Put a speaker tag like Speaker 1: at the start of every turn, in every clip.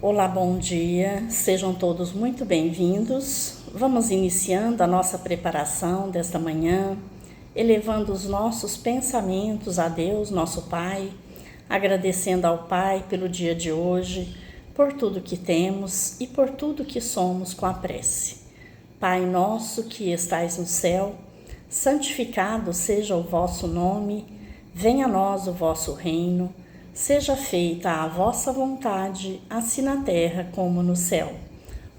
Speaker 1: Olá, bom dia, sejam todos muito bem-vindos. Vamos iniciando a nossa preparação desta manhã, elevando os nossos pensamentos a Deus, nosso Pai, agradecendo ao Pai pelo dia de hoje, por tudo que temos e por tudo que somos com a prece. Pai nosso que estais no céu, santificado seja o vosso nome, venha a nós o vosso reino. Seja feita a vossa vontade, assim na terra como no céu.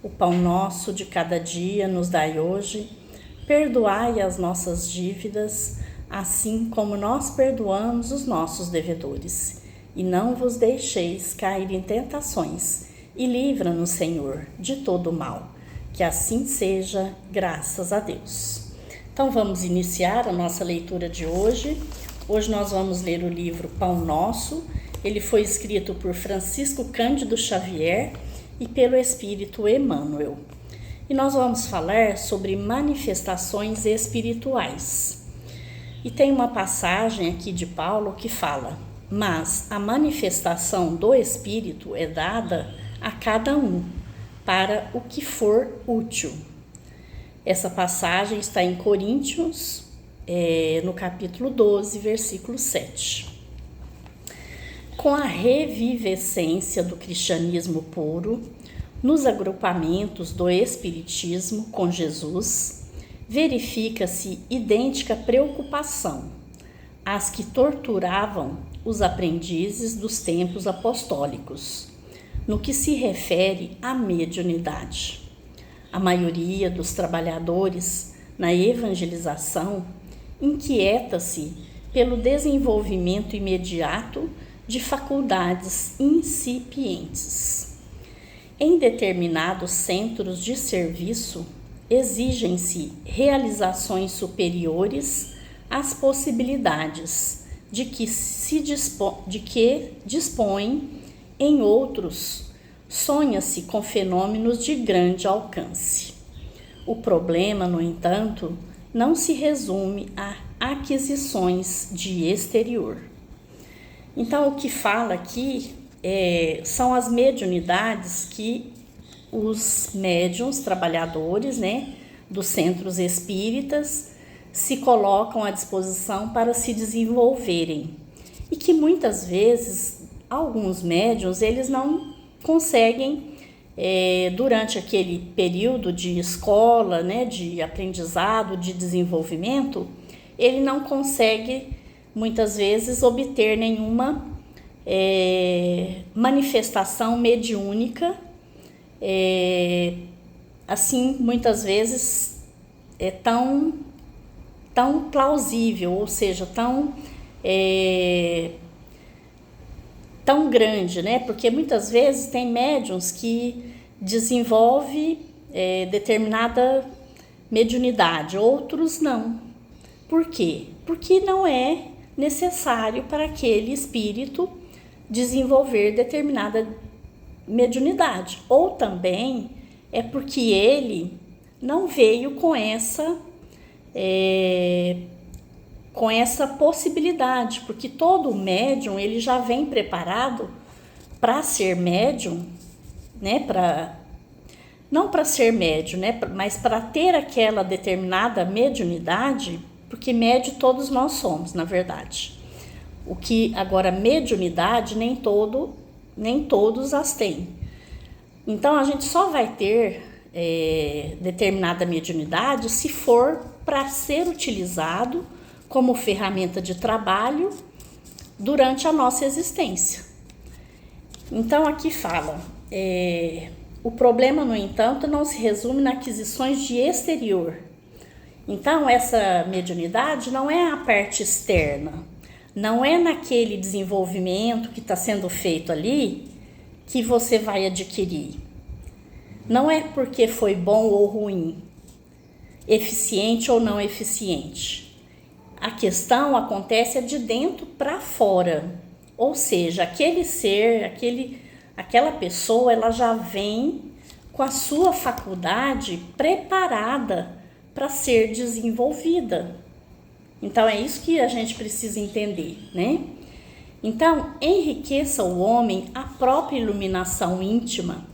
Speaker 1: O pão nosso de cada dia nos dai hoje. Perdoai as nossas dívidas, assim como nós perdoamos os nossos devedores. E não vos deixeis cair em tentações, e livra-nos, Senhor, de todo o mal. Que assim seja, graças a Deus. Então vamos iniciar a nossa leitura de hoje. Hoje nós vamos ler o livro Pão Nosso. Ele foi escrito por Francisco Cândido Xavier e pelo Espírito Emmanuel. E nós vamos falar sobre manifestações espirituais. E tem uma passagem aqui de Paulo que fala: mas a manifestação do Espírito é dada a cada um, para o que for útil. Essa passagem está em Coríntios, no capítulo 12, versículo 7. Com a revivescência do cristianismo puro, nos agrupamentos do espiritismo com Jesus, verifica-se idêntica preocupação às que torturavam os aprendizes dos tempos apostólicos, no que se refere à mediunidade. A maioria dos trabalhadores na evangelização inquieta-se pelo desenvolvimento imediato de faculdades incipientes. Em determinados centros de serviço, exigem-se realizações superiores às possibilidades de que dispõem. Em outros, sonha-se com fenômenos de grande alcance. O problema, no entanto, não se resume a aquisições de exterior. Então, o que fala aqui são as mediunidades que os médiuns, trabalhadores, dos centros espíritas, se colocam à disposição para se desenvolverem. E que muitas vezes, alguns médiuns, eles não conseguem, durante aquele período de escola, de aprendizado, de desenvolvimento, ele não consegue muitas vezes obter nenhuma manifestação mediúnica, assim, muitas vezes é tão plausível, ou seja, tão grande, porque muitas vezes tem médiuns que desenvolve determinada mediunidade, outros não. Por quê? Porque não é necessário para aquele espírito desenvolver determinada mediunidade. Ou também é porque ele não veio com essa possibilidade, porque todo médium ele já vem preparado para ser médium, não para ser médium, mas para ter aquela determinada mediunidade. Porque médio todos nós somos, na verdade. O que agora mediunidade nem todos as têm. Então a gente só vai ter determinada mediunidade se for para ser utilizado como ferramenta de trabalho durante a nossa existência. Então aqui fala, o problema, no entanto, não se resume nas aquisições de exterior. Então, essa mediunidade não é a parte externa, não é naquele desenvolvimento que está sendo feito ali que você vai adquirir. Não é porque foi bom ou ruim, eficiente ou não eficiente. A questão acontece de dentro para fora, ou seja, aquele ser, aquela pessoa, ela já vem com a sua faculdade preparada para ser desenvolvida. Então é isso que a gente precisa entender, Então, enriqueça o homem a própria iluminação íntima,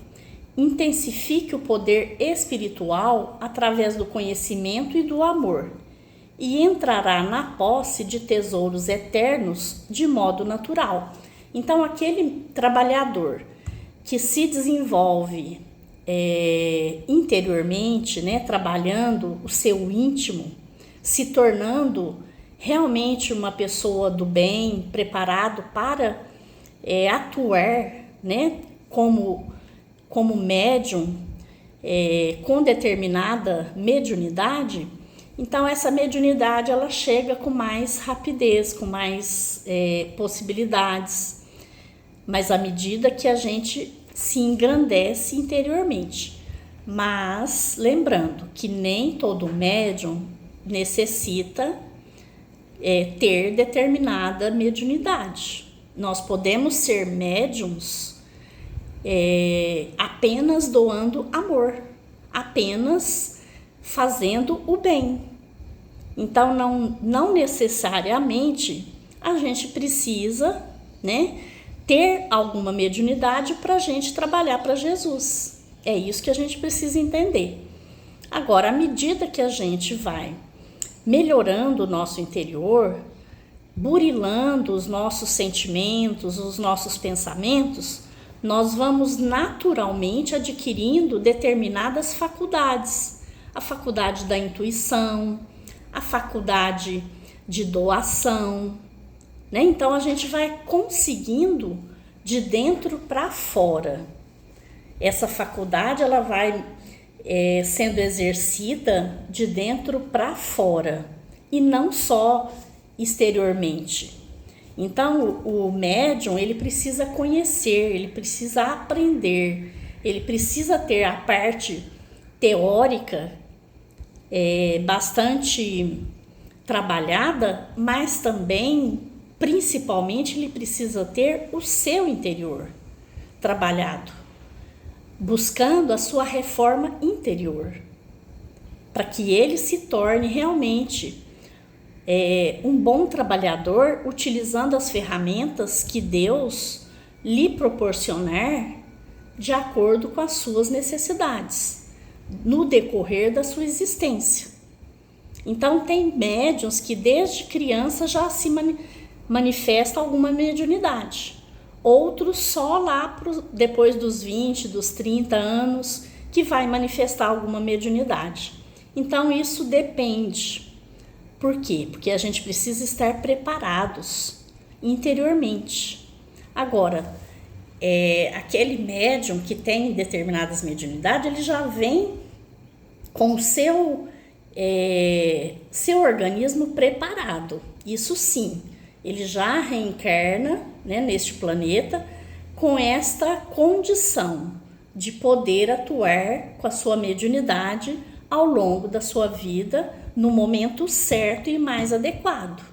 Speaker 1: intensifique o poder espiritual através do conhecimento e do amor, e entrará na posse de tesouros eternos de modo natural. Então, aquele trabalhador que se desenvolve interiormente, né, trabalhando o seu íntimo, se tornando realmente uma pessoa do bem, preparado para atuar, né, como médium, com determinada mediunidade. Então essa mediunidade ela chega com mais rapidez, com mais possibilidades, mas à medida que a gente se engrandece interiormente. Mas lembrando que nem todo médium necessita ter determinada mediunidade. Nós podemos ser médiums apenas doando amor, apenas fazendo o bem. Então não necessariamente a gente precisa, né, ter alguma mediunidade para a gente trabalhar para Jesus. É isso que a gente precisa entender. Agora, à medida que a gente vai melhorando o nosso interior, burilando os nossos sentimentos, os nossos pensamentos, nós vamos naturalmente adquirindo determinadas faculdades. A faculdade da intuição, a faculdade de doação, né? Então a gente vai conseguindo de dentro para fora. Essa faculdade ela vai sendo exercida de dentro para fora e não só exteriormente. Então o médium ele precisa conhecer, ele precisa aprender, ele precisa ter a parte teórica bastante trabalhada, mas também, principalmente, ele precisa ter o seu interior trabalhado, buscando a sua reforma interior, para que ele se torne realmente um bom trabalhador, utilizando as ferramentas que Deus lhe proporcionar de acordo com as suas necessidades, no decorrer da sua existência. Então, tem médiuns que desde criança já se manifesta alguma mediunidade. Outros só lá depois dos 20, dos 30 anos que vai manifestar alguma mediunidade. Então, isso depende. Por quê? Porque a gente precisa estar preparados interiormente. Agora, aquele médium que tem determinadas mediunidades, ele já vem com o seu organismo preparado. Isso sim, ele já reencarna, né, neste planeta com esta condição de poder atuar com a sua mediunidade ao longo da sua vida no momento certo e mais adequado.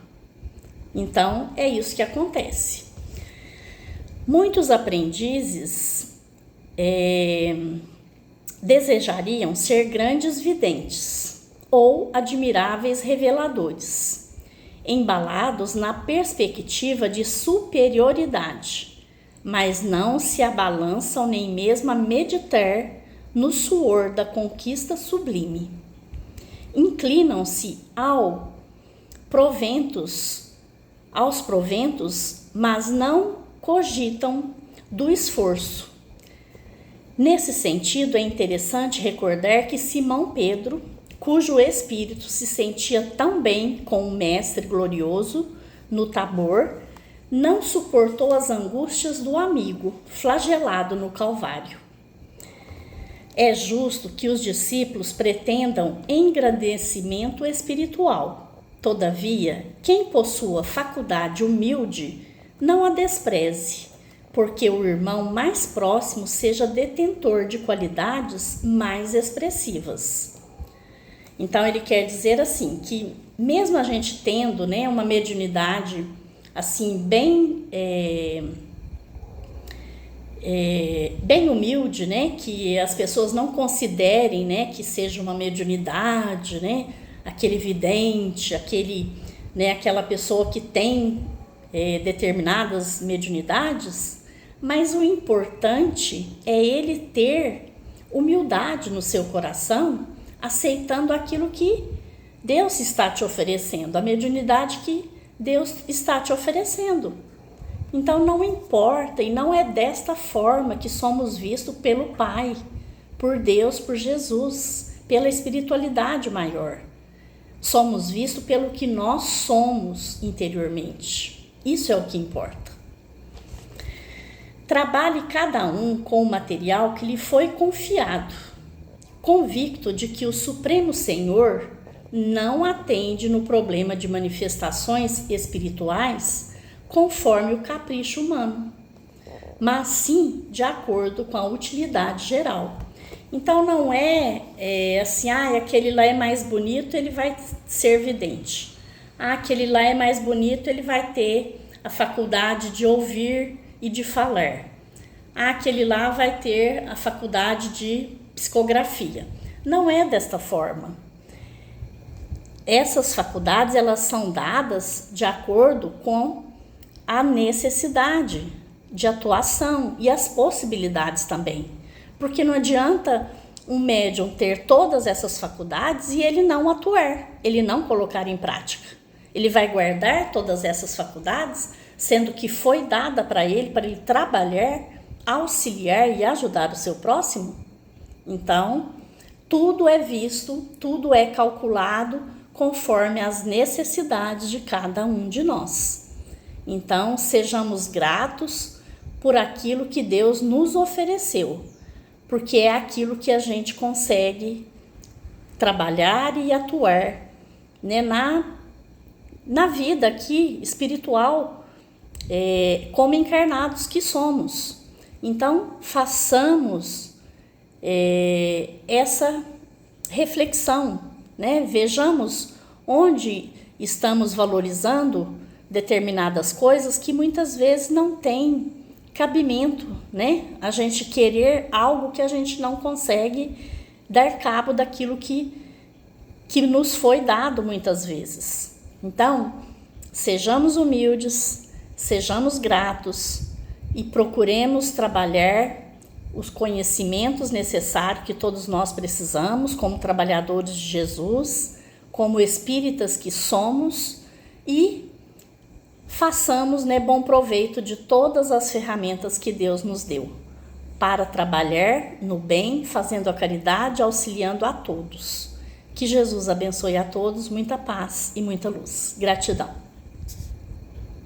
Speaker 1: Então, é isso que acontece. Muitos aprendizes desejariam ser grandes videntes ou admiráveis reveladores, embalados na perspectiva de superioridade, mas não se abalançam nem mesmo a meditar no suor da conquista sublime. Inclinam-se aos proventos, mas não cogitam do esforço. Nesse sentido, é interessante recordar que Simão Pedro, cujo espírito se sentia tão bem com o Mestre glorioso no Tabor, não suportou as angústias do amigo flagelado no Calvário. É justo que os discípulos pretendam engrandecimento espiritual. Todavia, quem possua faculdade humilde, não a despreze, porque o irmão mais próximo seja detentor de qualidades mais expressivas. Então ele quer dizer assim, que mesmo a gente tendo, né, uma mediunidade assim bem humilde, né, que as pessoas não considerem, né, que seja uma mediunidade, né, aquele vidente, aquela pessoa que tem determinadas mediunidades, mas o importante é ele ter humildade no seu coração, aceitando aquilo que Deus está te oferecendo, a mediunidade que Deus está te oferecendo. Então não importa, e não é desta forma que somos vistos pelo Pai, por Deus, por Jesus, pela espiritualidade maior. Somos vistos pelo que nós somos interiormente. Isso é o que importa. Trabalhe cada um com o material que lhe foi confiado, convicto de que o Supremo Senhor não atende no problema de manifestações espirituais conforme o capricho humano, mas sim de acordo com a utilidade geral. Então não é assim, aquele lá é mais bonito, ele vai ser vidente. Aquele lá é mais bonito, ele vai ter a faculdade de ouvir e de falar. Aquele lá vai ter a faculdade de psicografia. Não é desta forma. Essas faculdades, elas são dadas de acordo com a necessidade de atuação e as possibilidades também. Porque não adianta um médium ter todas essas faculdades e ele não atuar, ele não colocar em prática. Ele vai guardar todas essas faculdades, sendo que foi dada para ele trabalhar, auxiliar e ajudar o seu próximo. Então, tudo é visto, tudo é calculado conforme as necessidades de cada um de nós. Então, sejamos gratos por aquilo que Deus nos ofereceu, porque é aquilo que a gente consegue trabalhar e atuar, né, na vida aqui espiritual, como encarnados que somos. Então, façamos essa reflexão, né? Vejamos onde estamos valorizando determinadas coisas que muitas vezes não tem cabimento, né? A gente querer algo que a gente não consegue dar cabo daquilo que nos foi dado muitas vezes. Então, sejamos humildes, sejamos gratos e procuremos trabalhar os conhecimentos necessários que todos nós precisamos como trabalhadores de Jesus, como espíritas que somos, e façamos, né, bom proveito de todas as ferramentas que Deus nos deu para trabalhar no bem, fazendo a caridade, auxiliando a todos. Que Jesus abençoe a todos, muita paz e muita luz. Gratidão.